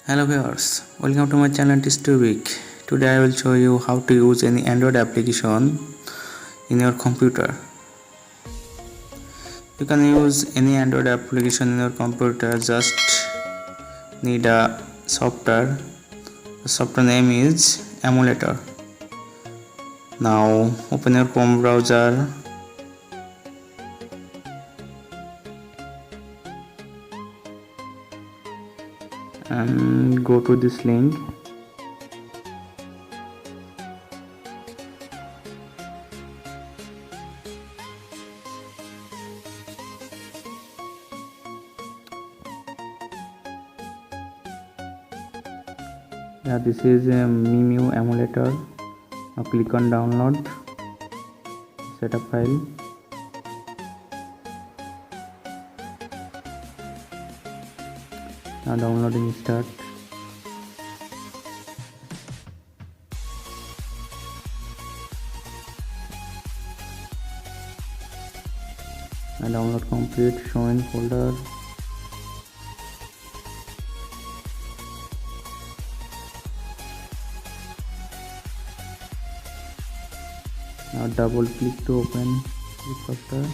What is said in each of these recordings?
Hello viewers, welcome to my channel TechTubic. Today I will show you how to use any Android application in your computer. You can use any Android application in your computer, just need a software. The software name is Emulator. Now open your Chrome browser and go to this link. This is a Mimu emulator. Now click on download, setup file. Now downloading start. Now download complete, show in folder. Now double click to open the software.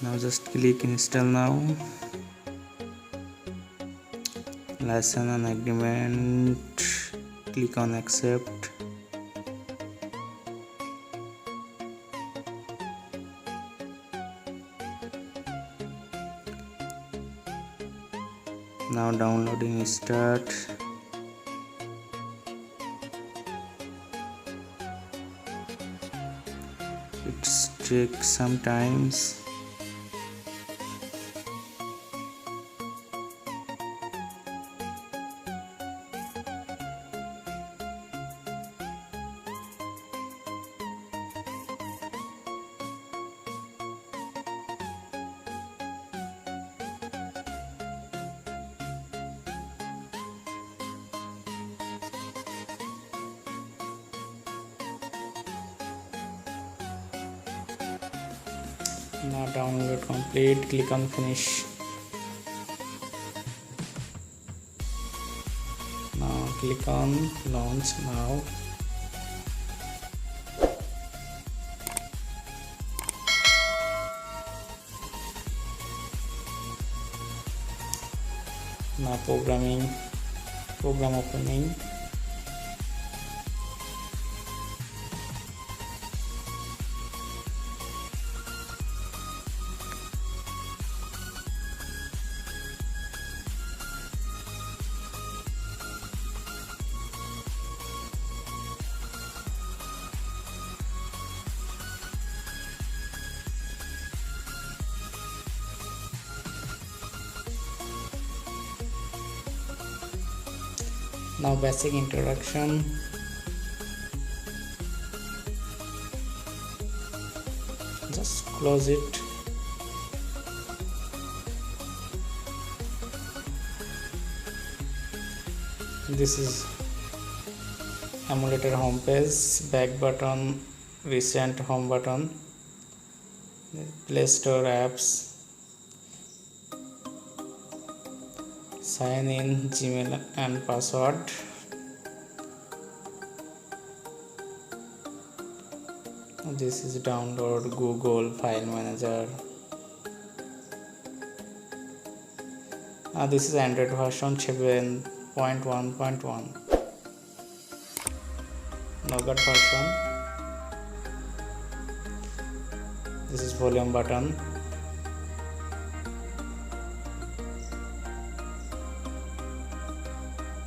Now just click install now. License and agreement, click on accept. Now downloading start. It takes some times. Now download complete, click on finish. Now click on launch now. Now program opening. Now basic introduction. Just close it. This is emulator homepage, back button, recent home button, Play Store apps, sign in, Gmail and password. This is download Google File Manager. This is Android version 7.1.1. Nougat version. This is volume button.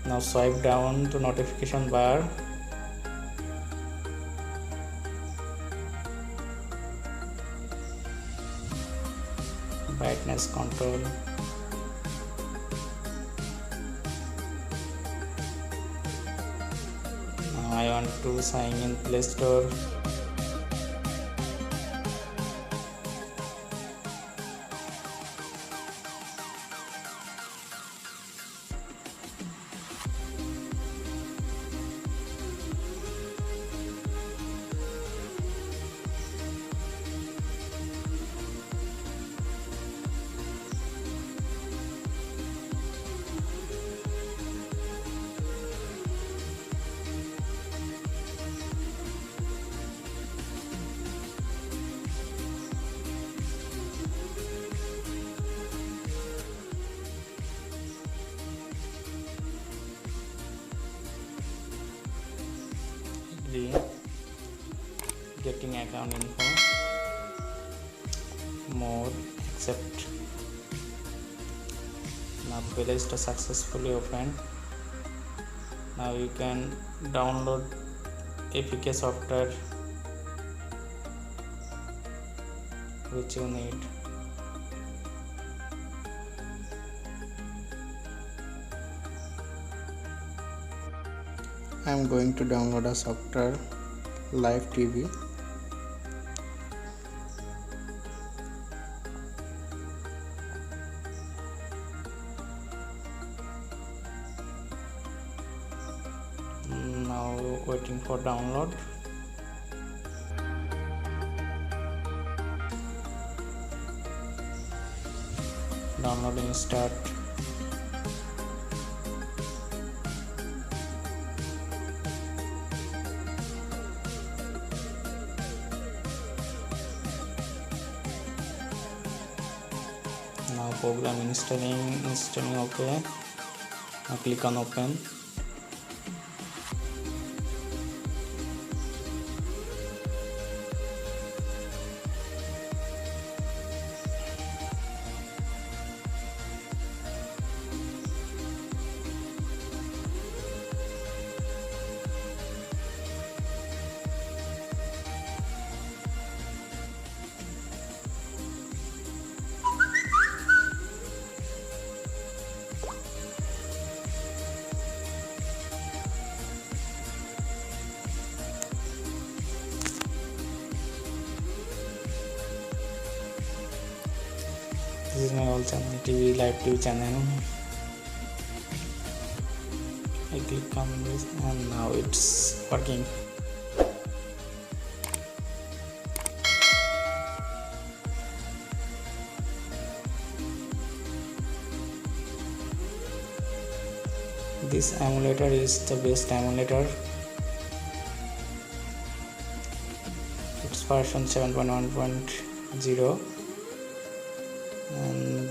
Now swipe down to notification bar. Brightness control. Now I want to sign in Play Store. getting account info, more, accept. Now playlist is successfully opened. Now you can download APK software which you need. I am going to download a software Live TV. Now waiting for download. Downloading start. Now program installing okay. Now click on open. This is my old channel, Live TV channel. I click on this and now it's working. This emulator is the best emulator. It's version 7.1.0 and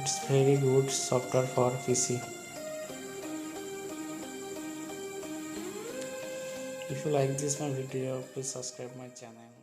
it's very good software for PC. If you like this my video, please subscribe my channel.